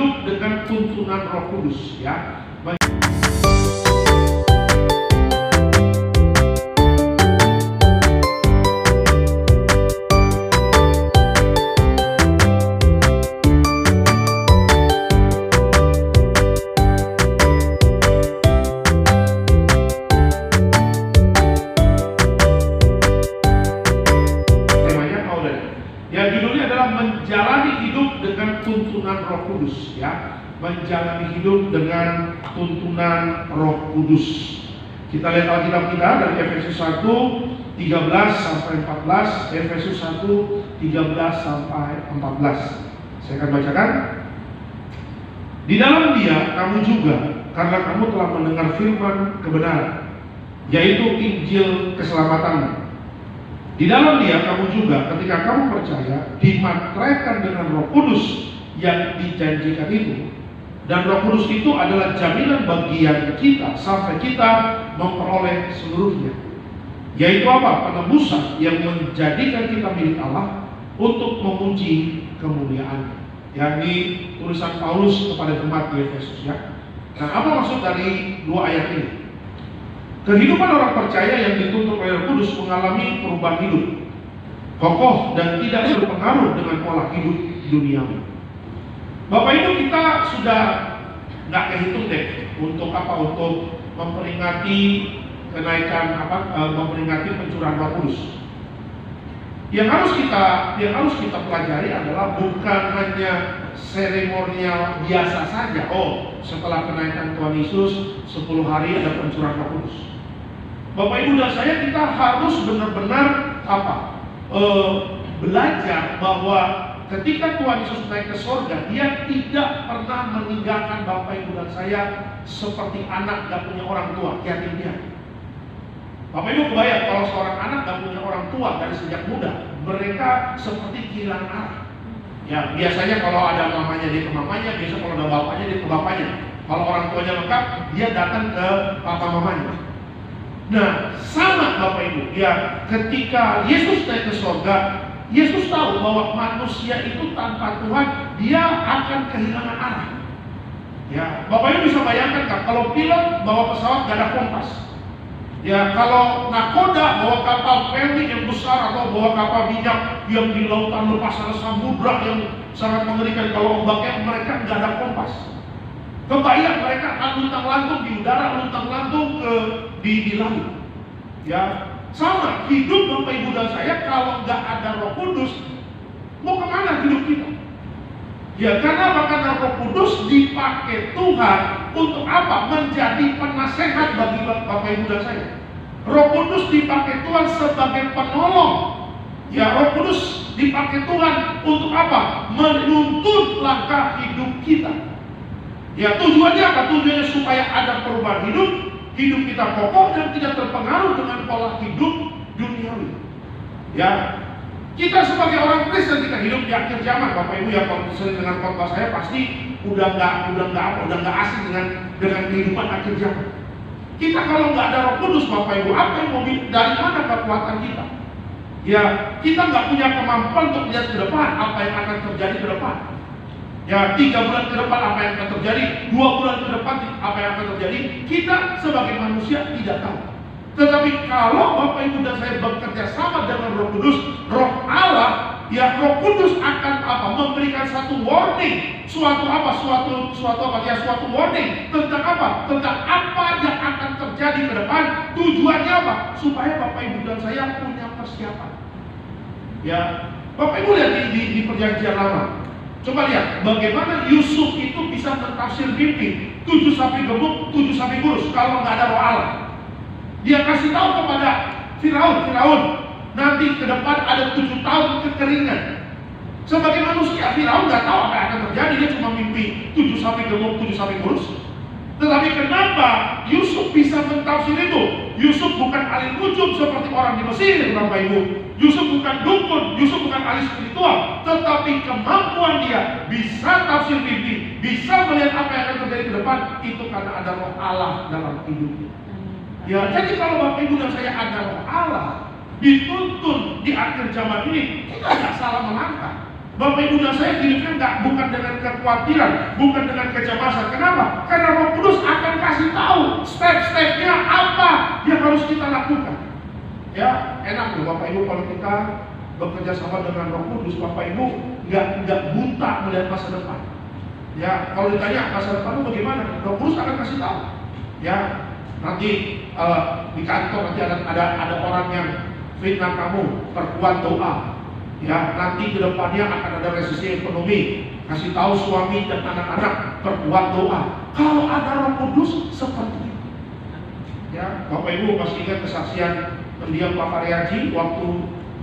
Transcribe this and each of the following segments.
hidup dengan tuntunan Roh Kudus, ya. Ya, judulnya adalah menjalani hidup dengan tuntunan Roh Kudus, ya. Menjalani hidup dengan tuntunan Roh Kudus. Kita lihat Alkitab kita dari Efesus 1:13 sampai 14, Efesus 1:13 sampai 14. Saya akan bacakan. Di dalam Dia kamu juga, karena kamu telah mendengar firman kebenaran, yaitu Injil keselamatanmu. Di dalam Dia kamu juga, ketika kamu percaya, dimateraikan dengan Roh Kudus yang dijanjikan itu. Dan Roh Kudus itu adalah jaminan bagian kita sampai kita memperoleh seluruhnya. Yaitu apa? Penebusan yang menjadikan kita milik Allah untuk memuji kemuliaan. Yang ini tulisan Paulus kepada jemaat di Efesus, ya. Nah, apa maksud dari dua ayat ini? Kehidupan orang percaya yang dituntut oleh Roh Kudus mengalami perubahan hidup kokoh dan tidak berpengaruh dengan pola hidup duniawi. Bapak Ibu, kita sudah nggak kehitung deh untuk apa? Untuk memperingati kenaikan memperingati pencurahan Roh Kudus. Yang harus kita pelajari adalah bukan hanya seremonial biasa saja. Oh, setelah kenaikan Tuhan Yesus 10 hari ada pencurahan Roh Kudus. Bapak Ibu dan saya, kita harus benar-benar belajar bahwa ketika Tuhan Yesus naik ke sorga, Dia tidak pernah meninggalkan Bapak Ibu dan saya seperti anak gak punya orang tua, yatim piatu. Bapak Ibu kebayang kalau seorang anak gak punya orang tua dari sejak muda, mereka seperti kehilangan arah. Ya, biasanya kalau ada mamanya dia ke mamanya, biasa kalau ada bapaknya dia ke bapaknya. Kalau orang tuanya lengkap, dia datang ke papa mamanya. Nah, sama Bapak Ibu, ya, ketika Yesus naik ke surga, Yesus tahu bahwa manusia itu tanpa Tuhan, dia akan kehilangan arah. Ya, Bapak Ibu bisa bayangkan kan, kalau pilot bawa pesawat gak ada kompas. Ya, kalau nakoda bawa kapal feri yang besar atau bawa kapal minyak yang di lautan lepas ada samudra yang sangat mengerikan, kalau ombaknya mereka gak ada kompas. Kebayang mereka akan luntang-lantung di udara, luntang-lantung di laut. Ya, sama hidup Bapak Ibu dan saya kalau nggak ada Roh Kudus, mau kemana hidup kita? Ya, karena Roh Kudus dipakai Tuhan untuk apa? Menjadi penasehat bagi Bapak Ibu dan saya. Roh Kudus dipakai Tuhan sebagai penolong. Ya, Roh Kudus dipakai Tuhan untuk apa? Menuntun langkah hidup kita. Ya, tujuannya apa? Tujuannya supaya ada perubahan hidup kita kokoh dan tidak terpengaruh dengan pola hidup duniawi. Ya, kita sebagai orang Kristen, kita hidup di akhir zaman, Bapak Ibu, ya, kalau sering dengan khotbah saya pasti udah nggak asing dengan kehidupan akhir zaman. Kita kalau nggak ada Roh Kudus, Bapak Ibu, apa yang mau dari mana kekuatan kita? Ya, kita nggak punya kemampuan untuk melihat ke depan apa yang akan terjadi ke depan. Ya, 3 bulan ke depan apa yang akan terjadi, 2 bulan ke depan apa yang akan terjadi, kita sebagai manusia tidak tahu. Tetapi kalau Bapak Ibu dan saya bekerja sama dengan Roh Kudus, Roh Allah, ya, Roh Kudus akan memberikan satu warning, suatu warning tentang apa? Tentang apa yang akan terjadi ke depan. Tujuannya apa? Supaya Bapak Ibu dan saya punya persiapan. Ya, Bapak Ibu lihat di perjanjian lama. Coba lihat bagaimana Yusuf itu bisa mentafsir mimpi 7 sapi gemuk, 7 sapi kurus kalau nggak ada Roh Allah. Dia kasih tahu kepada Firaun, nanti ke depan ada 7 tahun kekeringan. Sebagai manusia, Firaun nggak tahu apa yang akan terjadi, dia cuma mimpi 7 sapi gemuk, 7 sapi kurus. Tetapi kenapa Yusuf bisa mentafsir itu? Yusuf bukan ahli nujum seperti orang di Mesir, Bapak Ibu. Yusuf bukan dukun, Yusuf bukan ahli spiritual, tetapi kemampuan dia bisa tafsir mimpi, bisa melihat apa yang akan terjadi ke depan, itu karena ada Roh Allah dalam hidupnya. Ya, jadi kalau Bapak Ibu dan saya ada Roh Allah, dituntun di akhir zaman ini, kita nggak salah melangkah. Bapak Ibu dan saya hidupnya bukan dengan kekhawatiran, bukan dengan kecemasan. Kenapa? Karena Roh Kudus akan kasih tahu step-stepnya apa yang harus kita lakukan. Ya, enak loh Bapak Ibu kalau kita bekerja sama dengan Roh Kudus. Bapak Ibu nggak buta melihat masa depan. Ya, kalau ditanya masa depanmu bagaimana, Roh Kudus akan kasih tahu. Ya, nanti di kantor nanti ada orang yang fitnah kamu, perkuat doa. Ya, nanti ke depannya akan ada resesi ekonomi. Kasih tahu suami dan anak-anak, perkuat doa. Kalau ada Roh Kudus seperti itu. Ya, Bapak Ibu pasti ingat kesaksian pendiam Pak Paryaji waktu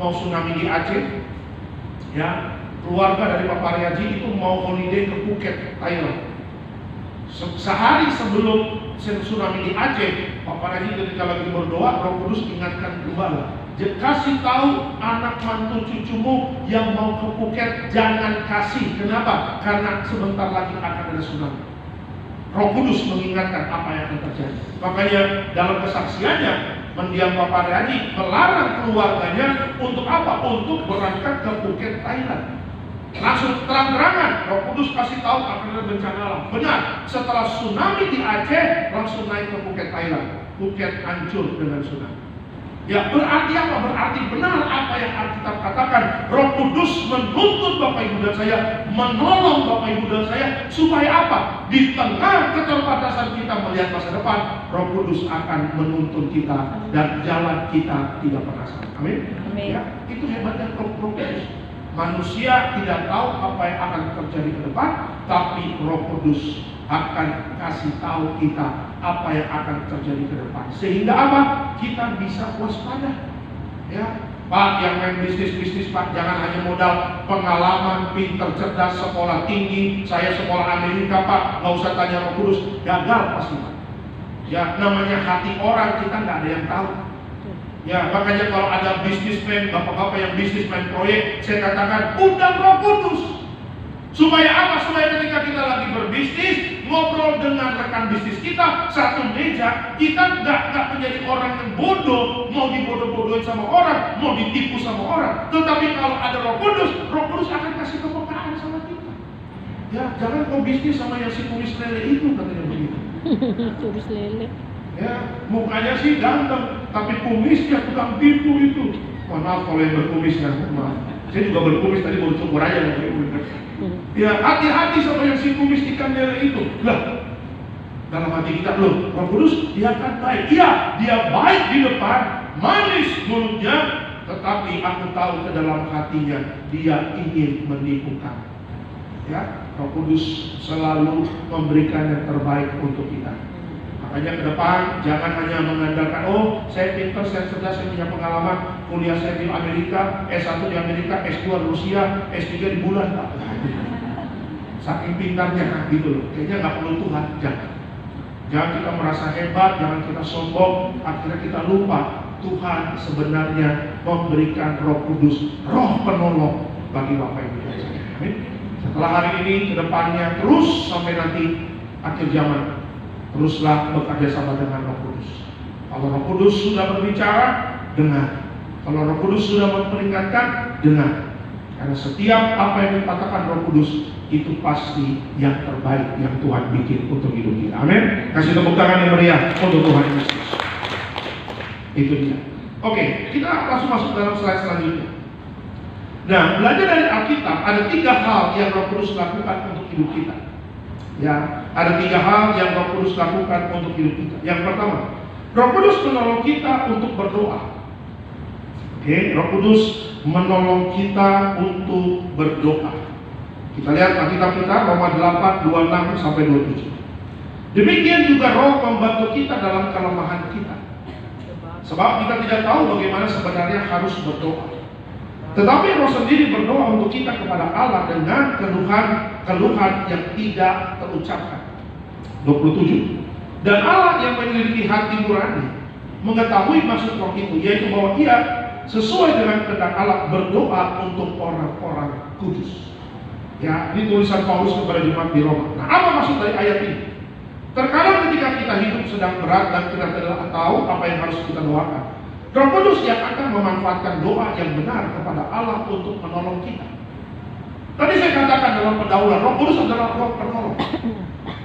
mau tsunami di Aceh. Ya, keluarga dari Pak Paryaji itu mau holiday ke Phuket, Thailand. Sehari sebelum tsunami di Aceh, Pak Paryaji ketika lagi berdoa, Roh Kudus ingatkan gembala, kasih tahu anak mantu cucumu yang mau ke Phuket, jangan kasih. Kenapa? Karena sebentar lagi akan ada tsunami. Roh Kudus mengingatkan apa yang akan terjadi. Makanya dalam kesaksiannya, mendiam Pak Paryaji melarang keluarganya untuk apa? Untuk berangkat ke Phuket, Thailand. Langsung terang-terangan Roh Kudus kasih tahu akan ada bencana alam. Benar, setelah tsunami di Aceh langsung naik ke Phuket, Thailand. Phuket hancur dengan tsunami. Ya, berarti apa? Berarti benar apa yang Alkitab katakan. Roh Kudus menuntut Bapak Ibu dan saya, menolong Bapak Ibu dan saya, supaya apa? Di tengah keterbatasan kita melihat masa depan, Roh Kudus akan menuntun kita dan jalan kita tidak pernah salah. Amin. Ya, itu hebatnya Roh Kudus. Manusia tidak tahu apa yang akan terjadi ke depan, tapi Roh Kudus akan kasih tahu kita apa yang akan terjadi ke depan. Sehingga apa? Kita bisa waspada. Ya, Pak, yang main bisnis Pak, jangan hanya modal pengalaman, pinter, cerdas, sekolah tinggi, saya sekolah Amerika Pak, nggak usah tanya Roh Kudus, gagal pasti Pak. Ya, namanya hati orang kita nggak ada yang tahu. Ya, makanya kalau ada bisnismen, bapak-bapak yang bisnismen proyek, saya katakan undang Roh Kudus. Supaya apa? Supaya ketika kita lagi berbisnis, ngobrol dengan rekan bisnis kita satu meja, kita nggak menjadi orang yang bodoh, mau dibodoh-bodohin sama orang, mau ditipu sama orang. Tetapi kalau ada Roh Kudus akan kasih kepekaan sama kita. Ya, jangan kau bisnis sama yang si kumis lele itu, katanya begitu. Kumis lele. Ya, mukanya sih ganteng, tapi kumisnya tukang tipu itu. Maaf kalau yang berkumis ya, maaf. Saya juga berkumis tadi baru cukur aja ya. Ya, hati-hati sama yang si kumis ikan lele itu. Lah, dalam hati kita, loh, Roh Kudus dia kan baik. Iya, dia baik di depan, manis mulutnya, tetapi aku tahu ke dalam hatinya dia ingin menipu kamu. Ya, Roh Kudus selalu memberikan yang terbaik untuk kita. Makanya ke depan jangan hanya mengandalkan, oh saya pintar, saya cerdas, saya punya pengalaman, kuliah saya di Amerika, S1 di Amerika, S2 di Rusia, S3 di bulan. Saking pintarnya gitu loh. Kayaknya nggak perlu Tuhan. Jangan kita merasa hebat, jangan kita sombong, akhirnya kita lupa Tuhan sebenarnya memberikan Roh Kudus, Roh penolong bagi Bapak Ibu dan saya. Amin. Setelah hari ini ke depannya terus sampai nanti akhir zaman, teruslah bekerja sama dengan Roh Kudus. Kalau Roh Kudus sudah berbicara, dengar. Kalau Roh Kudus sudah memperingatkan, dengar. Karena setiap apa yang dikatakan Roh Kudus itu pasti yang terbaik yang Tuhan bikin untuk hidup kita. Amin. Kasih tepuk tangan yang meriah untuk Tuhan Yesus. Itu dia. Oke, kita langsung masuk dalam slide selanjutnya. Nah, belajar dari Alkitab ada 3 hal yang Roh Kudus lakukan untuk hidup kita. Ya, ada 3 hal yang Roh Kudus lakukan untuk hidup kita. Yang pertama, Roh Kudus menolong kita untuk berdoa. Oke, Roh Kudus menolong kita untuk berdoa. Kita lihat Alkitab kita Roma 8, 26 sampai 27. Demikian juga Roh membantu kita dalam kelemahan kita. Sebab kita tidak tahu bagaimana sebenarnya harus berdoa. Tetapi Roh sendiri berdoa untuk kita kepada Allah dengan keluhan yang tidak terucapkan. 27. Dan Allah yang memiliki hati nurani mengetahui maksud Roh itu, yaitu bahwa Ia sesuai dengan kehendak Allah berdoa untuk orang-orang kudus. Ya, ini tulisan Paulus kepada jemaat di Roma. Nah, apa maksud dari ayat ini? Terkadang ketika kita hidup sedang berat dan kita tidak tahu apa yang harus kita doakan, Roh Kudus yang akan memanfaatkan doa yang benar kepada Allah untuk menolong kita. Tadi saya katakan dalam pendahuluan, Roh Kudus adalah Roh penolong.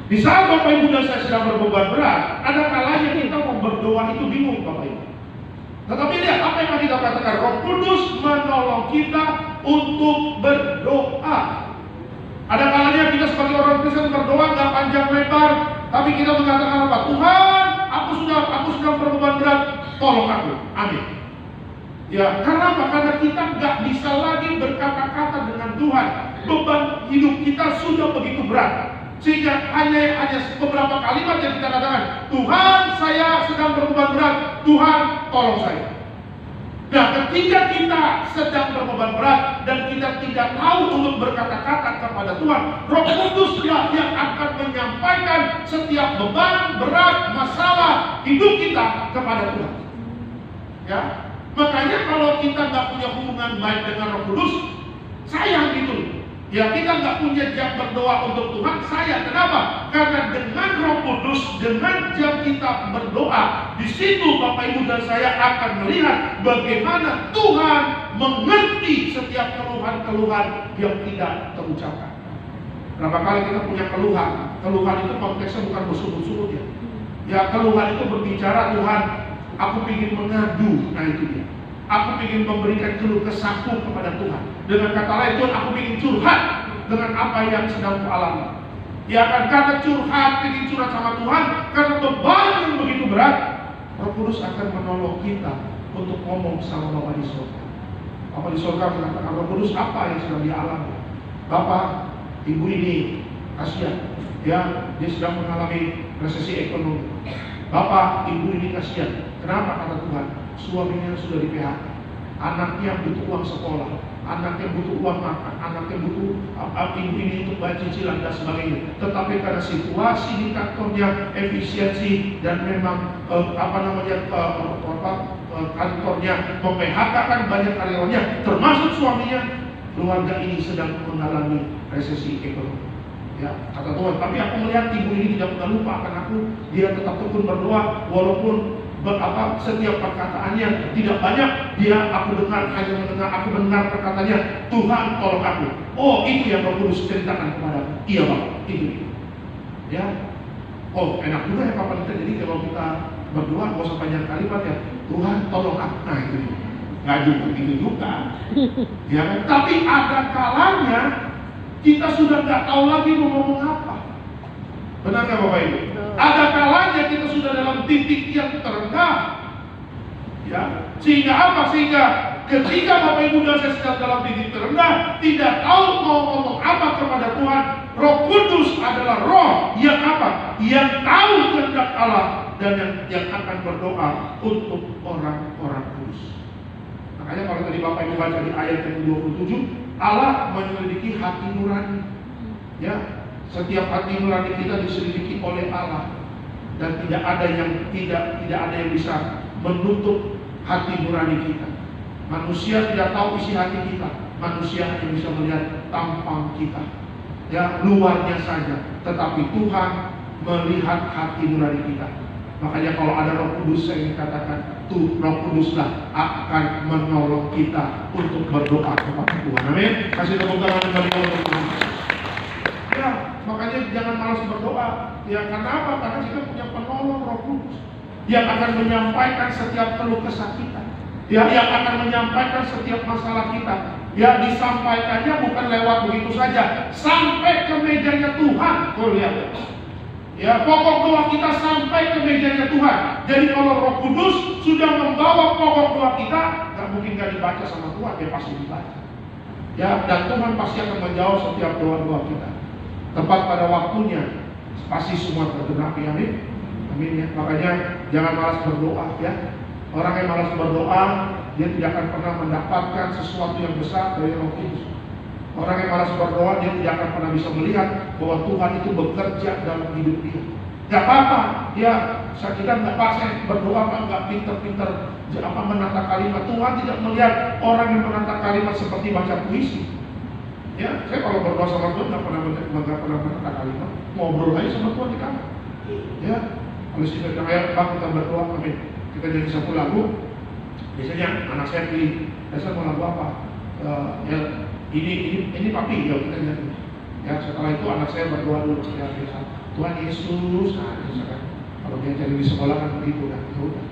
Di saat Bapak Ibu dan saya sedang berbeban berat, ada kalanya kita mau berdoa itu bingung Bapak Ibu. Tetapi lihat apa yang kita katakan, Roh Kudus menolong kita untuk berdoa. Ada kalanya kita sebagai orang Kristen berdoa nggak panjang lebar, tapi kita mengatakan apa? Tuhan, aku sudah berbeban berat, tolong aku. Amin. Ya, karena apa? Karena kita nggak bisa lagi berkata-kata dengan Tuhan. Beban hidup kita sudah begitu berat. Sehingga hanya beberapa kalimat yang kita katakan, Tuhan, saya sedang berbeban berat, Tuhan, tolong saya. Nah, ketika kita sedang berbeban berat dan kita tidak tahu untuk berkata-kata kepada Tuhan, Roh Kuduslah yang akan menyampaikan setiap beban, berat, masalah hidup kita kepada Tuhan. Ya, makanya kalau kita nggak punya hubungan baik dengan Roh Kudus, sayang gitu. Ya, kita nggak punya jam berdoa untuk Tuhan, sayang. Kenapa? Karena dengan Roh Kudus, dengan jam kita berdoa, di situ Bapak Ibu dan saya akan melihat bagaimana Tuhan mengerti setiap keluhan-keluhan yang tidak terucapkan. Berapa kali kita punya keluhan? Keluhan itu konteksnya bukan bersungut-sungut ya. Ya, keluhan itu berbicara, Tuhan, aku ingin mengadu. Nah itu dia. Aku ingin memberikan keluh kesahku kepada Tuhan. Dengan kata lain, Tuhan, aku ingin curhat dengan apa yang sedang kualami. Ya kan, karena curhat, ingin curhat sama Tuhan, karena beban yang begitu berat, Roh Kudus akan menolong kita untuk ngomong sama Bapa di surga. Bapa di surga mengatakan, Roh Kudus apa yang sedang dialami? Bapak, ibu ini kasihan, ya, dia sedang mengalami resesi ekonomi. Bapak, ibu ini kasihan. Kenapa? Kata Tuhan, suaminya sudah di PHK, anaknya butuh uang sekolah, anaknya butuh uang makan, anaknya butuh ibu ini untuk bayar cicilan dan sebagainya. Tetapi karena situasi di kantornya efisiensi dan memang kantornya mem-PHK-kan banyak karyawannya, termasuk suaminya, keluarga ini sedang mengalami resesi ekonomi. Ya, kata Tuhan, tapi aku melihat ibu ini tidak pernah lupa akan aku. Dia tetap tekun berdoa walaupun setiap perkataannya tidak banyak, aku mendengar perkataannya, Tuhan tolong aku. Oh, itu yang Roh Kudus ceritakan kepadaku. Iya Bang, itu. Ya. Oh, enak juga ya Bapak kita. Jadi kalau kita berdoa nggak usah panjang kalimat ya, Tuhan tolong aku. Nah itu. Nggak juga gitu juga. Ya kan? Tapi ada kalanya kita sudah nggak tahu lagi mau ngomong apa. Benar nggak Bapak Ibu? Ada kalanya kita sudah dalam titik yang terendah. Ya, sehingga apa? Sehingga ketika Bapak Ibu dan saya sedang dalam titik terendah, tidak tahu mau ngomong apa kepada Tuhan, Roh Kudus adalah Roh yang apa? Yang tahu kehendak Allah dan yang akan berdoa untuk orang-orang kudus. Makanya kalau tadi Bapak Ibu baca di ayat yang 27, Allah menyelidiki hati nurani. Ya, setiap hati nurani kita diselidiki oleh Allah dan tidak ada yang bisa menutup hati nurani kita. Manusia tidak tahu isi hati kita. Manusia hanya bisa melihat tampang kita, ya, luarnya saja. Tetapi Tuhan melihat hati nurani kita. Makanya kalau ada Roh Kudus, saya ingin katakan, tuh Roh Kuduslah akan menolong kita untuk berdoa kepada Tuhan. Amin. Kasih tepuk tangan bagi Tuhan. Ya, makanya jangan malas berdoa. Ya, karena apa? Karena kita punya penolong Roh Kudus yang akan menyampaikan setiap keluh kesah kita. Ya, yang akan menyampaikan setiap masalah kita. Ya, disampaikannya bukan lewat begitu saja, sampai ke mejanya Tuhan. Kau lihat. Ya, pokok doa kita sampai ke mejanya Tuhan. Jadi kalau Roh Kudus sudah membawa pokok doa kita, nggak mungkin nggak dibaca sama Tuhan, dia pasti dibaca. Ya, dan Tuhan pasti akan menjawab setiap doa-doa kita. Tepat pada waktunya, pasti semua tergenapi. Amin. Amin ya. Makanya jangan malas berdoa ya. Orang yang malas berdoa, dia tidak akan pernah mendapatkan sesuatu yang besar dari Roh Kudus. Orang yang malas berdoa, dia tidak akan pernah bisa melihat bahwa Tuhan itu bekerja dalam hidup dia. Gak apa-apa, ya, kita nggak pasang berdoa, nggak pinter-pinter menata kalimat. Tuhan tidak melihat orang yang menata kalimat seperti baca puisi. Ya, saya kalau berdoa sama Tuhan nggak pernah menata kalimat, ngobrol aja sama Tuhan di kamar. Ya, kalau sih kita berdoa, amin. Kita jadi satu lagu. Biasanya anak saya pilih, saya mau lagu apa? Ya, Ini papi, ya kita lihat. Ya setelah itu anak saya berdoa dulu, ya biasa. Tuhan Yesus, nah misalkan kalau dia cari di sekolah kan begitu kan, ya udah.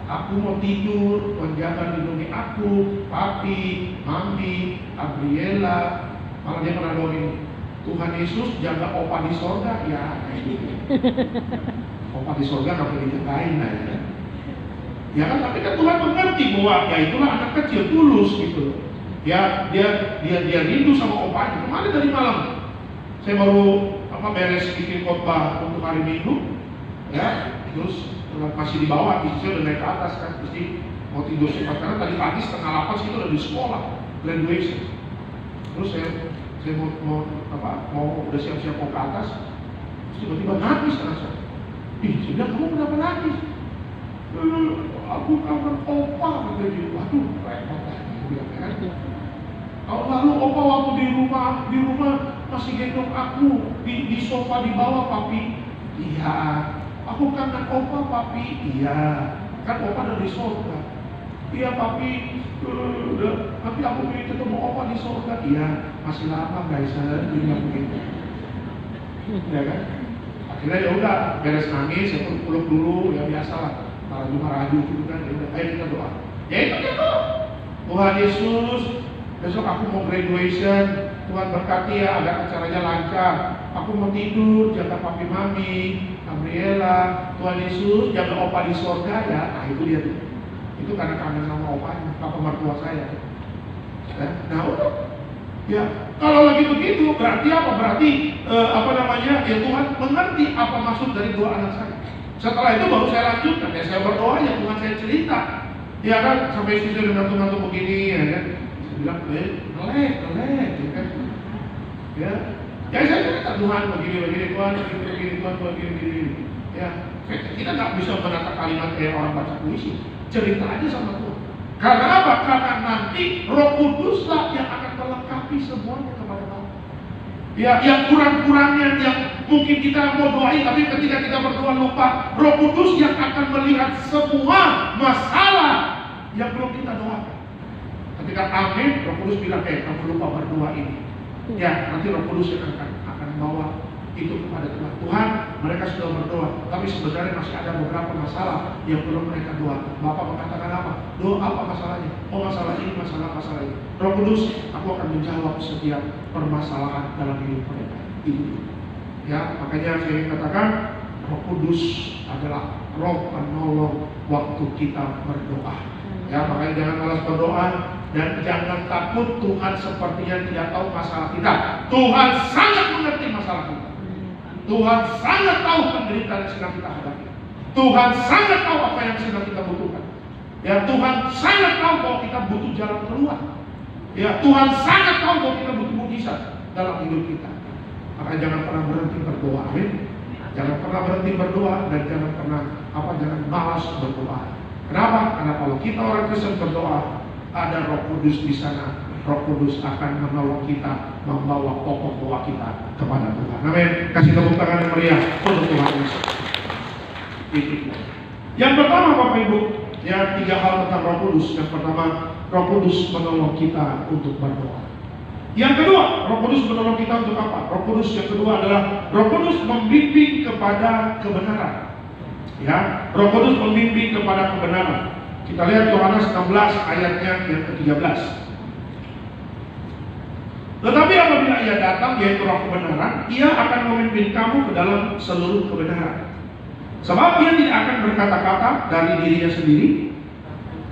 Aku mau tidur, Tuhan jangan lindungi aku, papi, mami, Gabriela. Malah dia pernah doa ini, Tuhan Yesus jaga opa di sorga, ya kayak gitu. Opa di sorga nggak boleh dijagain lah ya. Ya kan, tapi kan Tuhan mengerti bahwa ya itulah anak kecil tulus gitu. Ya dia rindu sama opanya. Kemarin tadi malam saya baru beres bikin khotbah untuk hari Minggu, ya terus masih di bawah, saya udah naik ke atas kan, mesti mau tidur cepat karena tadi pagi 7:30 itu udah di sekolah graduation. Terus saya mau udah siap-siap mau ke atas, terus tiba-tiba nangis anak saya. Saya bilang, kamu kenapa nangis? Aku kangen opa, kata dia. Waduh, repot lah, dia bilang kan. Lalu opa waktu di rumah masih gendong aku di sofa di bawah, papi. Iya, aku kangen opa, papi. Iya, kan opa ada di surga. Iya papi, tapi aku ingin ketemu opa di surga. Iya, masih lama guys, dia bilang begitu. Ya kan? Akhirnya ya udah beres nangis, saya peluk dulu, ya biasa lah, maraju gitu kan. Ya udah, ayo kita doa. Ya itu gitu. Tuhan Yesus, besok aku mau graduation, Tuhan berkati ya agar acaranya lancar. Aku mau tidur, jaga papi mami, Gabriela. Tuhan Yesus jaga opa di surga ya. Nah itu dia tuh. Itu karena kangen sama opanya, papa mertua saya. Nah udah. Ya, kalau lagi begitu berarti apa? Berarti ya Tuhan mengerti apa maksud dari doa anak saya. Setelah itu baru saya lanjutkan, ya saya berdoa, ya Tuhan saya cerita. Ya kan, sampai istri saya ngantuk-ngantuk begini, ya kan. Saya bilang, ngelek, ya kan. Ya saya cerita Tuhan begini, Tuhan begini. Ya, kita nggak bisa menata kalimat kayak orang baca puisi. Cerita aja sama Tuhan. Karena apa? Karena nanti Roh Kuduslah yang akan melengkapi semuanya kepada Bapak. Ya, yang kurang-kurangnya yang mungkin kita mau doain, tapi ketika kita berdoa lupa, Roh Kudus yang akan melihat semua masalah yang belum kita doakan. Ketika amin, Roh Kudus bilang, kamu lupa berdoa ini. Ya, nanti Roh Kudus yang akan bawa itu kepada Tuhan. Tuhan, mereka sudah berdoa, tapi sebenarnya masih ada beberapa masalah yang belum mereka doa. Bapak mengatakan apa? Doa apa masalahnya? Oh masalah ini, masalah ini. Roh Kudus, aku akan menjawab setiap permasalahan dalam hidup mereka. Itu. Ya, makanya saya ingin katakan, Roh Kudus adalah Roh penolong waktu kita berdoa. Ya, makanya jangan malas berdoa dan jangan takut. Tuhan sepertinya tidak tahu masalah kita. Tuhan sangat mengerti masalah kita. Tuhan sangat tahu penderitaan yang sedang kita hadapi. Tuhan sangat tahu apa yang sedang kita butuhkan. Ya, Tuhan sangat tahu bahwa kita butuh jalan keluar. Ya, Tuhan sangat tahu bahwa kita butuh mujizat dalam hidup kita. Maka jangan pernah berhenti berdoa, amin. Jangan pernah berhenti berdoa dan jangan malas berdoa. Kenapa? Karena kalau kita orang Kristen berdoa, ada Roh Kudus di sana. Roh Kudus akan menolong kita membawa pokok doa kita kepada Tuhan. Amin. Kasih tepuk tangan yang meriah untuk Tuhan Yesus. Yang pertama Bapak Ibu, ya 3 hal tentang Roh Kudus. Yang pertama, Roh Kudus menolong kita untuk berdoa. Yang kedua, Roh Kudus menolong kita untuk apa? Roh Kudus yang kedua adalah Roh Kudus membimbing kepada kebenaran. Ya, Roh Kudus membimbing kepada kebenaran. Kita lihat Yohanes 16 ayatnya yang ke-13. Tetapi apabila ia datang, yaitu Roh kebenaran, ia akan memimpin kamu ke dalam seluruh kebenaran. Sebab ia tidak akan berkata-kata dari dirinya sendiri,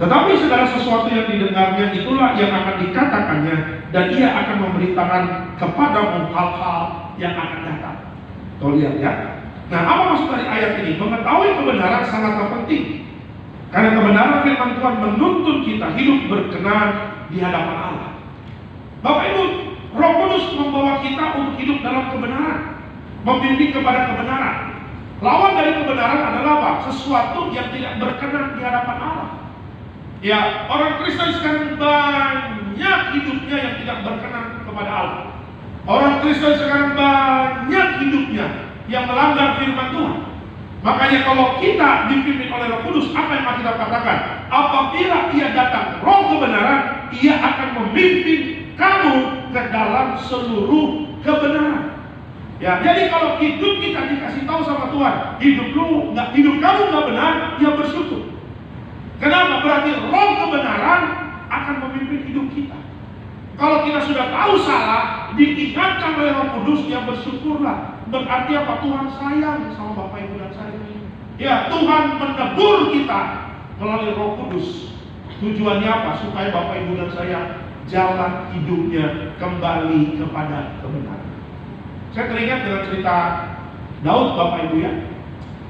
tetapi segala sesuatu yang didengarnya itulah yang akan dikatakannya, dan ia akan memberitakan kepadamu hal-hal yang akan datang. Tuh lihat ya. Nah, apa maksud dari ayat ini? Mengetahui kebenaran sangatlah penting. Karena kebenaran firman Tuhan menuntun kita hidup berkenan di hadapan Allah. Bapak Ibu, Roh Kudus membawa kita untuk hidup dalam kebenaran, membimbing kepada kebenaran. Lawan dari kebenaran adalah apa? Sesuatu yang tidak berkenan di hadapan Allah. Ya, orang Kristen sekarang banyak hidupnya yang tidak berkenan kepada Allah. Orang Kristen sekarang banyak hidupnya yang melanggar firman Tuhan. Makanya kalau kita dipimpin oleh Roh Kudus, apa yang kita katakan? Apabila ia datang Roh kebenaran, ia akan membimbing kamu ke ke dalam seluruh kebenaran. Ya, jadi kalau hidup kita dikasih tahu sama Tuhan, hidup kamu nggak benar, ya bersyukur. Kenapa? Berarti roh kebenaran akan memimpin hidup kita. Kalau kita sudah tahu salah, diingatkan oleh Roh Kudus, ya bersyukurlah. Berarti apa? Tuhan sayang sama Bapak Ibu dan saya. Ya, Tuhan menegur kita melalui Roh Kudus. Tujuannya apa? Supaya Bapak Ibu dan saya jalan hidupnya kembali kepada kebenaran. Saya teringat dengan cerita Daud, Bapak Ibu ya.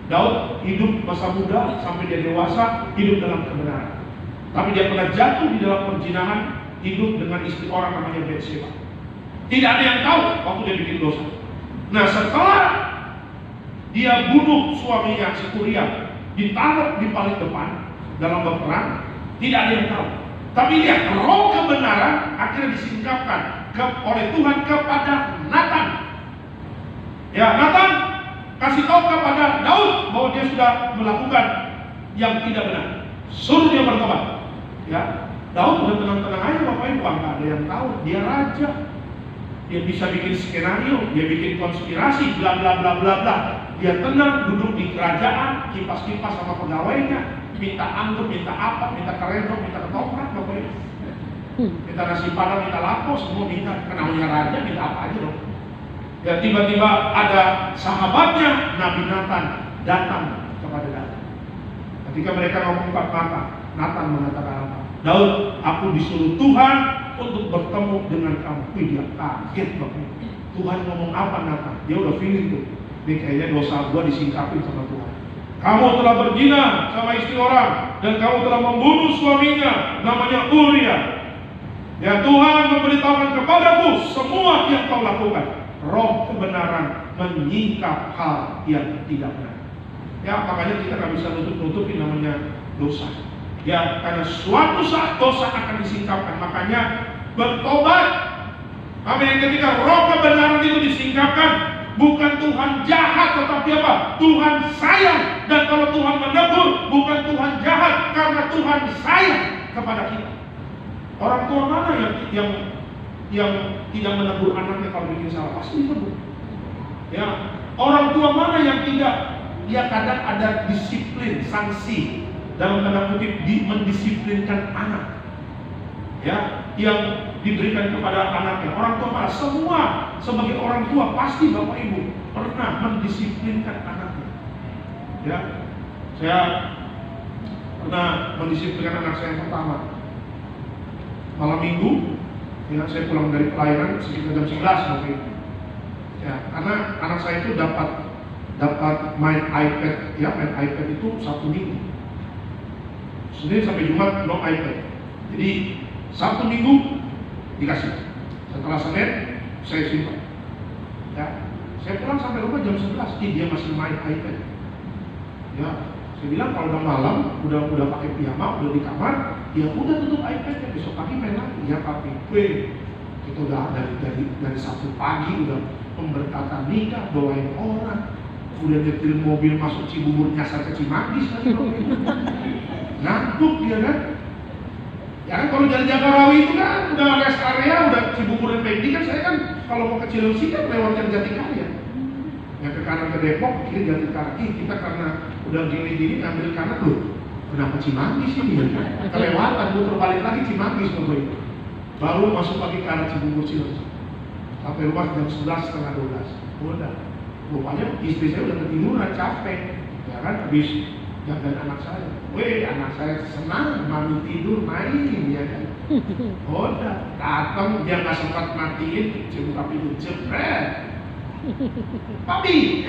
Daud hidup masa muda sampai dia dewasa, hidup dalam kebenaran. Tapi dia pernah jatuh di dalam perzinahan, hidup dengan istri orang namanya Bathsheba. Tidak ada yang tahu waktu dia bikin dosa. Nah, setelah dia bunuh suaminya si Uria, ditaruh di paling depan dalam berperang, tidak ada yang tahu. Tapi lihat, roh kebenaran akhirnya disingkapkan oleh Tuhan kepada Nathan. Ya, Nathan kasih tahu kepada Daud bahwa dia sudah melakukan yang tidak benar. Suruh dia bertobat. Ya, Daud udah tenang-tenang aja, Bapak Ibu, nggak ada yang tahu. Dia raja. Dia bisa bikin skenario, dia bikin konspirasi, bla bla bla bla bla. Dia tenang duduk di kerajaan, kipas-kipas sama pegawainya, minta anggur, minta apa, minta keredok, minta ketoprak, Bapak Ibu. Minta nasi padang, minta lapo, semua minta. Kenalnya raja, minta apa aja dong. Ya, tiba-tiba ada sahabatnya Nabi Nathan datang kepada Daud. Ketika mereka ngomong empat mata, Nathan mengatakan apa? Daud, aku disuruh Tuhan untuk bertemu dengan kamu. Wih, dia kaget banget. Tuhan ngomong apa Nathan? Dia udah feeling tuh. Ini kayaknya dosa gua disingkapin sama Tuhan. Kamu telah berzina sama istri orang dan kamu telah membunuh suaminya namanya Uria. Ya, Tuhan memberitahukan kepadaku semua yang kau lakukan. Roh kebenaran menyingkap hal yang tidak benar. Ya, makanya kita nggak bisa nutup-nutupin namanya dosa. Ya, karena suatu saat dosa akan disingkapkan. Makanya bertobat. Amin. Ketika roh kebenaran itu disingkapkan, bukan Tuhan jahat, tetapi apa? Tuhan sayang. Dan kalau Tuhan menegur, bukan Tuhan jahat, karena Tuhan sayang kepada kita. Orang tua mana yang tidak menegur anaknya kalau bikin salah? Pasti ditegur. Ya, orang tua mana yang tidak? Dia kadang ada disiplin, sanksi dalam tanda kutip mendisiplinkan anak. Ya, yang diberikan kepada anaknya. Orang tua mana? Semua sebagai orang tua pasti Bapak Ibu pernah mendisiplinkan anaknya. Ya, saya pernah mendisiplinkan anak saya yang pertama. Malam minggu, ya, saya pulang dari pelayanan sekitar jam 11 Bapak Ibu. Ya, karena anak saya itu dapat main iPad, ya, main iPad itu Sabtu Minggu. Senin sampai Jumat no iPad. Jadi Sabtu Minggu dikasih. Setelah Senin saya simpan. Ya, saya pulang sampai rumah jam 11, dia masih main iPad. Ya, saya bilang kalau udah malam, udah pakai piyama, udah di kamar, ya udah tutup iPad-nya, besok pagi main lagi. Ya Papi, kita udah dari Sabtu pagi udah pemberkatan nikah, doain orang, udah nyetir mobil masuk Cibubur nyasar ke Cimanggis lagi. Ngantuk dia kan. Ya kan kalau jalan Jagorawi itu kan udah rest area, udah Cibubur dan Pedi kan, saya kan kalau mau ke Cilengsi kan lewat yang Jatikarya. Ya ke kanan ke Depok, kiri Jatikarya. Kita karena udah gini-gini ngambil kanan loh. Kenapa Cimanggis ini? Kelewatan, muter balik lagi Cimanggis Bapak Ibu. Baru masuk lagi ke arah Cibubur Cilengsi. Sampai rumah jam 11 setengah 12. Udah. Rupanya istri saya udah ketiduran, capek. Ya kan, habis jaga anak saya. Anak saya senang, mami tidur, main, ya kan. Udah, datang dia nggak sempat matiin, buka pintu, jepret. Papi,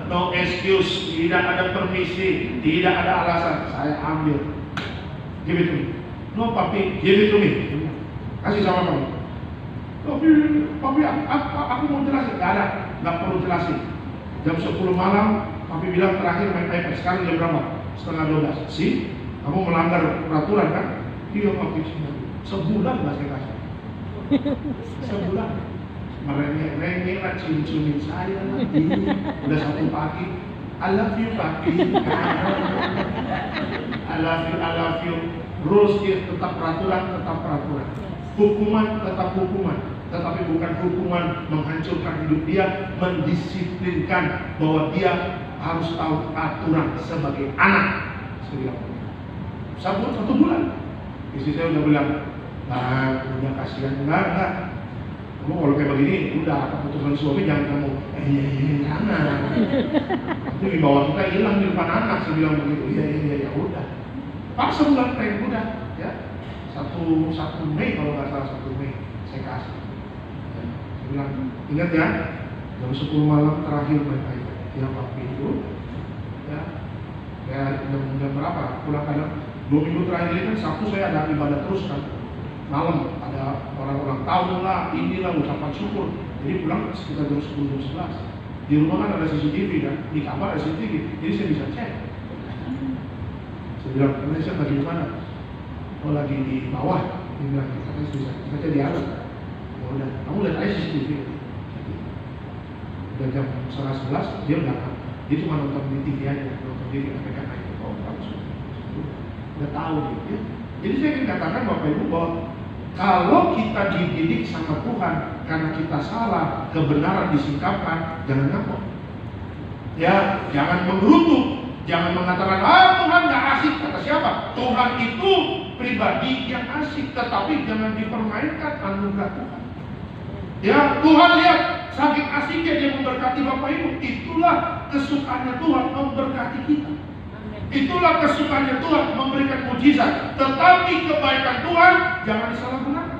no excuse, tidak ada permisi, tidak ada alasan. Saya ambil, give it to me. No papi, give it to me. Kasih sama kamu. Papi, aku mau jelasin. Gak ada, nggak perlu jelasin. Jam 10 malam, papi bilang terakhir main iPad. Sekarang jam berapa? Setengah 12. Sih, kamu melanggar peraturan kan? Iya papi, sebulan nggak saya kasih. Sebulan. Merengek-rengek lah, cium-ciumin saya lagi. Udah Sabtu pagi, I love you papi. I love you. Rules is tetap peraturan, tetap peraturan. Hukuman tetap hukuman, tetapi bukan hukuman menghancurkan hidup dia, mendisiplinkan bahwa dia harus tahu aturan sebagai anak. Saya bilang, satu bulan. Istri saya udah bilang, nah, udah kasihan, enggak. Kamu kalau kayak begini, udah keputusan suami jangan kamu, jangan. Itu dibawa kita hilang di depan anak. Saya bilang begitu, iya, udah. Paksa bulan teh, udah, ya. 1 Mei kalau nggak salah 1 Mei saya kasih. Ya. Saya bilang, ingat ya, jam 10 malam terakhir mereka itu, ya papi itu, ya jam berapa? Pulang kadang 2 minggu terakhir ini kan Sabtu saya ada ibadah terus kan. Malam ada orang-orang tahun lah, inilah ucapan syukur. Jadi pulang sekitar jam 10 jam 11. Di rumah kan ada CCTV kan, di kamar ada CCTV, jadi saya bisa cek. Saya bilang, saya lagi di mana? Oh lagi di bawah. Dia bilang, katanya bisa, kita di atas. Ya udah, kamu lihat aja CCTV. Udah jam 11, dia udah kan. Dia cuma nonton di TV aja, nonton TV, mereka naik. Oh bagus. Udah tahu dia. Jadi saya ingin katakan Bapak Ibu bahwa kalau kita dididik sama Tuhan karena kita salah, kebenaran disingkapkan, jangan ngambek. Ya, jangan menggerutu, jangan mengatakan, Tuhan nggak asik. Kata siapa? Tuhan itu pribadi yang asik, tetapi jangan dipermainkan anugerah Tuhan. Ya, Tuhan lihat, saking asiknya dia memberkati Bapak Ibu. Itulah kesukaannya Tuhan memberkati kita. Itulah kesukaannya Tuhan memberikan mujizat. Tetapi kebaikan Tuhan jangan disalahgunakan.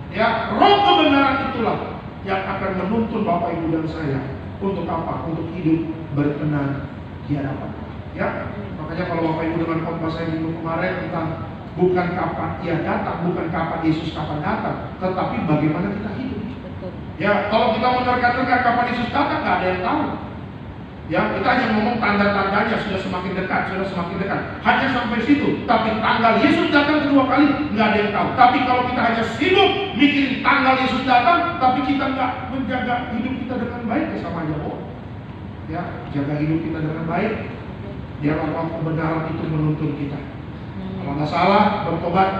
Ya, roh kebenaran itulah yang akan menuntun Bapak Ibu dan saya untuk apa? Untuk hidup berkenan di hadapan Allah. Ya, makanya kalau Bapak Ibu dengan khotbah saya minggu kemarin tentang bukan kapan Ia datang, bukan kapan Yesus kapan datang, tetapi bagaimana kita hidup. Ya, kalau kita menerka-nerka kapan Yesus datang, nggak ada yang tahu. Ya, kita hanya ngomong tanda-tandanya sudah semakin dekat. Hanya sampai situ. Tapi tanggal Yesus datang kedua kali nggak ada yang tahu. Tapi kalau kita hanya sibuk mikirin tanggal Yesus datang, tapi kita nggak menjaga hidup kita dengan baik, ya sama aja bohong. Ya, jaga hidup kita dengan baik. Biar roh kebenaran itu menuntun kita. Kalau nggak salah, bertobat.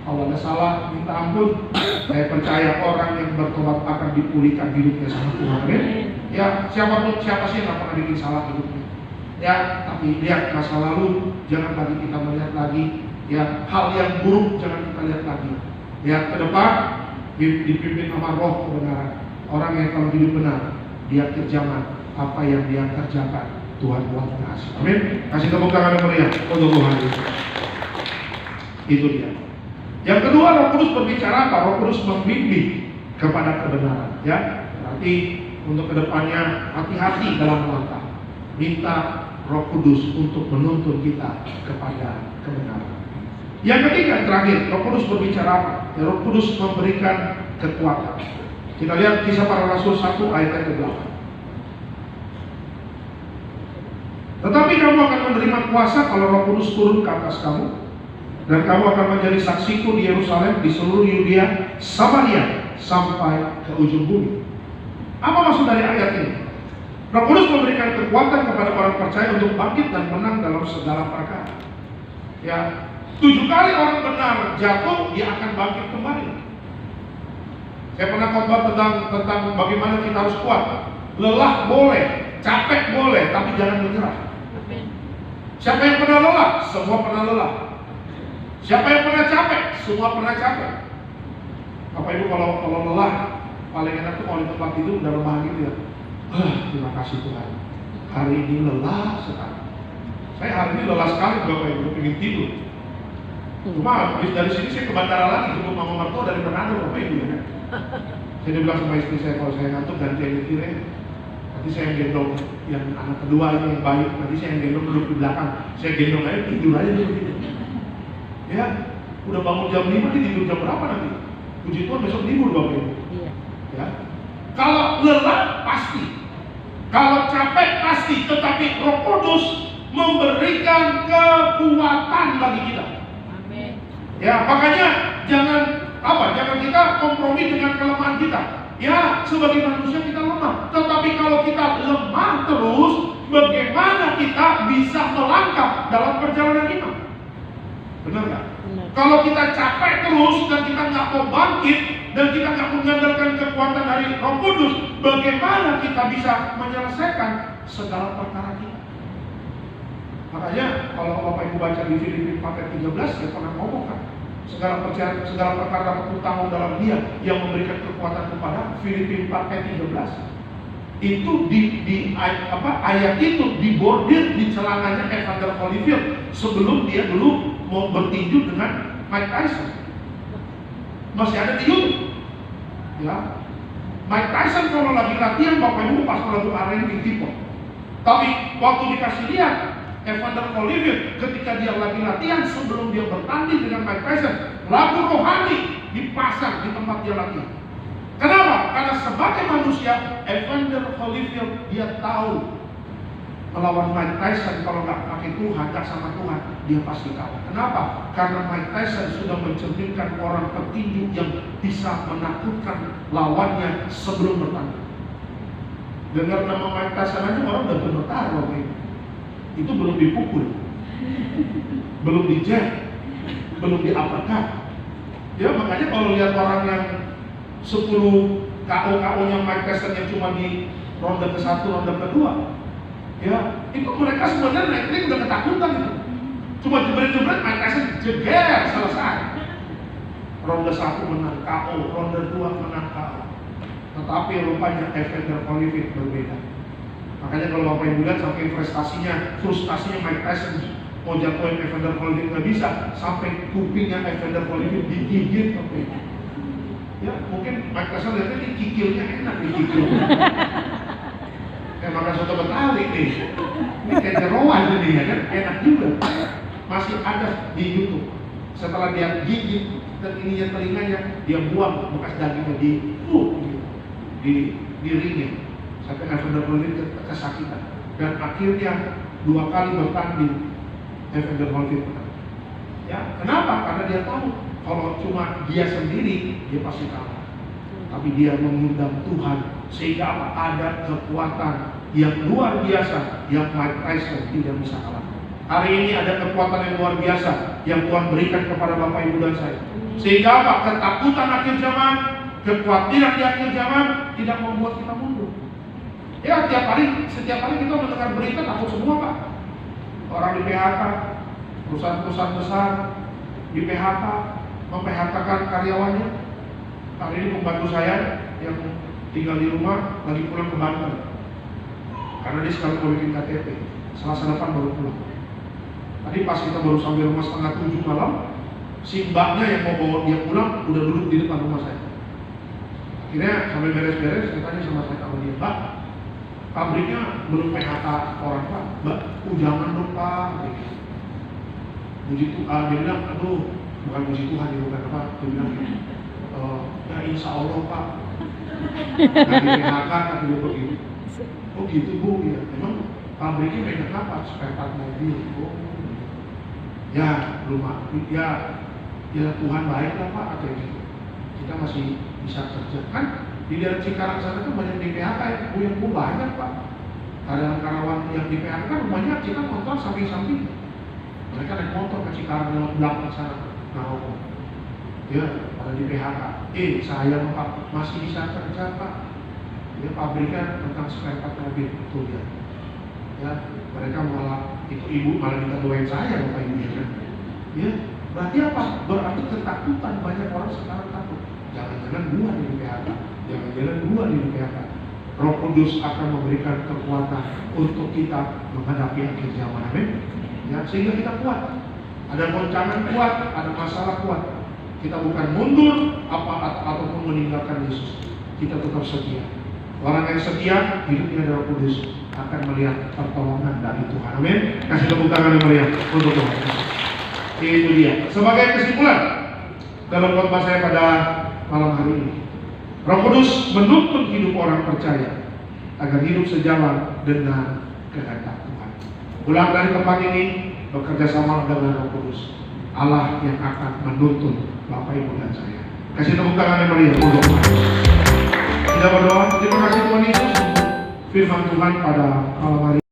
Kalau nggak salah, minta ampun. Saya percaya orang yang bertobat akan dipulihkan hidupnya sama Tuhan. Ya, siapa sih yang nggak pernah bikin salah hidupnya? Ya, tapi lihat masa lalu, jangan lagi kita melihat lagi. Ya, hal yang buruk jangan kita lihat lagi. Ya, ke depan dipimpin sama roh kebenaran. Orang yang kalau hidup benar, dia kerjakan apa yang dia kerjakan. Tuhan buat kasih. Amin. Kasih tepuk tangan yang meriah untuk Tuhan. Itu dia. Yang kedua, Roh Kudus berbicara apa? Roh Kudus membimbing kepada kebenaran. Ya, berarti untuk kedepannya hati-hati dalam langkah. Minta Roh Kudus untuk menuntun kita kepada kebenaran. Yang ketiga, terakhir, Roh Kudus berbicara apa? Ya, Roh Kudus memberikan kekuatan. Kita lihat Kisah Para Rasul 1 ayat ke-8. Tetapi kamu akan menerima kuasa kalau Roh Kudus turun ke atas kamu, dan kamu akan menjadi saksiku di Yerusalem, di seluruh Yudea, Samaria, sampai ke ujung bumi. Apa maksud dari ayat ini? Roh Kudus memberikan kekuatan kepada orang percaya untuk bangkit dan menang dalam segala perkara. Ya, 7 kali orang benar jatuh, dia akan bangkit kembali. Saya pernah khotbah tentang bagaimana kita harus kuat. Lelah boleh, capek boleh, tapi jangan menyerah. Siapa yang pernah lelah? Semua pernah lelah. Siapa yang pernah capek? Semua pernah capek. Bapak Ibu kalau lelah, paling enak tuh kalau di tempat tidur udah lemah gitu ya. Terima kasih Tuhan. Hari ini lelah sekali. Saya hari ini lelah sekali Bapak Ibu, pengen tidur. Cuma habis dari sini saya ke bandara lagi, jemput mama mertua dari Manado Bapak Ibu ya. Saya bilang sama istri saya, kalau saya ngantuk ganti aja nyetirnya. Nanti saya yang gendong yang anak kedua ini yang bayi, nanti saya yang gendong duduk di belakang. Saya gendong aja, tidur aja dulu gitu. Ya, udah bangun jam 5, dia tidur jam berapa nanti? Puji Tuhan besok libur Bapak Ibu. Iya. Ya. Kalau lelah pasti, kalau capek pasti, tetapi Roh Kudus memberikan kekuatan bagi kita. Amin. Ya, makanya jangan kita kompromi dengan kelemahan kita. Ya, sebagai manusia kita lemah. Tetapi kalau kita lemah terus, bagaimana kita bisa melangkah dalam perjalanan iman? Benar nggak? Benar. Kalau kita capek terus dan kita nggak mau bangkit dan kita nggak mengandalkan kekuatan dari Roh Kudus, bagaimana kita bisa menyelesaikan segala perkara kita? Makanya kalau Bapak Ibu baca di Filipi 4:13, saya pernah ngomong kan, segala perkara dapat utama dalam Dia yang memberikan kekuatan kepada. Filipi 4:13 itu ayat itu dibordir di celananya Evander Holyfield sebelum dia dulu mau bertinju dengan Mike Tyson. Masih ada di YouTube. Ya, Mike Tyson kalau lagi latihan Bapak Ibu pas lagu R&B hip-hop. Tapi waktu dikasih lihat Evander Holyfield ketika dia lagi latihan sebelum dia bertanding dengan Mike Tyson, lagu rohani dipasang di tempat dia latihan. Kenapa? Karena sebagai manusia, Evander Holyfield dia tahu melawan Mike Tyson kalau nggak pakai Tuhan, nggak sama Tuhan, dia pasti kalah. Kenapa? Karena Mike Tyson sudah mencerminkan orang petinju yang bisa menakutkan lawannya sebelum bertanding. Dengar nama Mike Tyson aja orang udah gemetar loh. Itu belum dipukul, belum dijek, belum diapakan. Ya makanya kalau lihat orang yang 10 KO-nya Mike Tyson yang cuma di ronde ke-1, ronde ke-2, ya itu mereka sebenarnya ini udah ketakutan itu. Cuma jebret-jebret Mike Tyson jeger selesai. Ronde 1 menang KO, ronde 2 menang KO. Tetapi rupanya Evander Holyfield berbeda. Makanya kalau Bapak Ibu lihat saking frustasinya Mike Tyson mau jatuhin Evander Holyfield nggak bisa, sampai kupingnya Evander Holyfield digigit sampai. Ya mungkin Mike Tyson lihatnya ini kikilnya enak nih kikil. Kayak makan soto Betawi nih. Ini kayak jeroan ini ya kan, enak juga. Masih ada di YouTube. Setelah dia gigit dan ininya telinganya, dia buang bekas dagingnya di ringnya. Sampai Evander Holyfield kesakitan. Dan akhirnya 2 kali bertanding Evander Holyfield menang. Ya, kenapa? Karena dia tahu kalau cuma dia sendiri dia pasti kalah. Tapi dia mengundang Tuhan sehingga ada kekuatan yang luar biasa yang Mike Tyson tidak bisa kalah. Hari ini ada kekuatan yang luar biasa yang Tuhan berikan kepada Bapak Ibu dan saya. Sehingga apa? Ketakutan akhir zaman, kekhawatiran di akhir zaman tidak membuat kita mundur. Ya setiap hari kita mendengar berita takut semua Pak. Orang di PHK, perusahaan-perusahaan besar di PHK, memphk-kan karyawannya. Hari ini pembantu saya yang tinggal di rumah lagi pulang ke Banten. Karena dia sekarang mau bikin KTP. Selasa depan baru pulang. Tadi pas kita baru sampai rumah 6:30 malam, si mbaknya yang mau bawa dia pulang udah duduk di depan rumah saya. Akhirnya sambil beres-beres, saya tanya sama dia, Mbak, pabriknya belum PHK orang Pak, Mbak, jangan dong Pak. Puji Tuhan, dia bilang, aduh, bukan puji Tuhan, dia bukan apa, dia bilang, ya insya Allah Pak, nggak di PHK, tapi dia begitu. Oh gitu Bu, ya, memang pabriknya pegang apa? Spare part mobil. Oh, ya belum, ya Tuhan baik lah Pak, kayak gitu. Kita masih bisa kerja kan di daerah Cikarang sana kan banyak di PHK ya, yang banyak Pak. Karyawan yang di PHK kan banyak, kita kontrak samping-samping. Mereka naik motor ke Cikarang lewat belakang sana, ngerokok. Ya, pada di PHK. Sayang Pak, masih bisa kerja Pak. Ya, pabriknya tentang spare part mobil, itu dia. Ya, mereka malah, itu ibu malah minta doain saya Bapak Ibu ya kan. Ya, berarti apa? Berarti ketakutan, banyak orang sekarang takut. Jangan-jangan gua di PHK, jangan-jangan gua di PHK. Roh Kudus akan memberikan kekuatan untuk kita menghadapi akhir zaman, amin. Ya, sehingga kita kuat. Ada goncangan kuat, ada masalah kuat. Kita bukan mundur ataupun meninggalkan Yesus. Kita tetap setia. Orang yang setia, hidupnya ada Roh Kudus, akan melihat pertolongan dari Tuhan. Amin. Kasih tepuk tangan yang meriah untuk Tuhan. Itu dia. Sebagai kesimpulan dalam khotbah saya pada malam hari ini, Roh Kudus menuntun hidup orang percaya agar hidup sejalan dengan kehendak Tuhan. Pulang dari tempat ini bekerja sama dengan Roh Kudus, Allah yang akan menuntun Bapak Ibu dan saya. Kasih tepuk tangan yang meriah untuk Tuhan. Kita berdoa. Terima kasih Tuhan Yesus untuk firman Tuhan pada malam hari ini.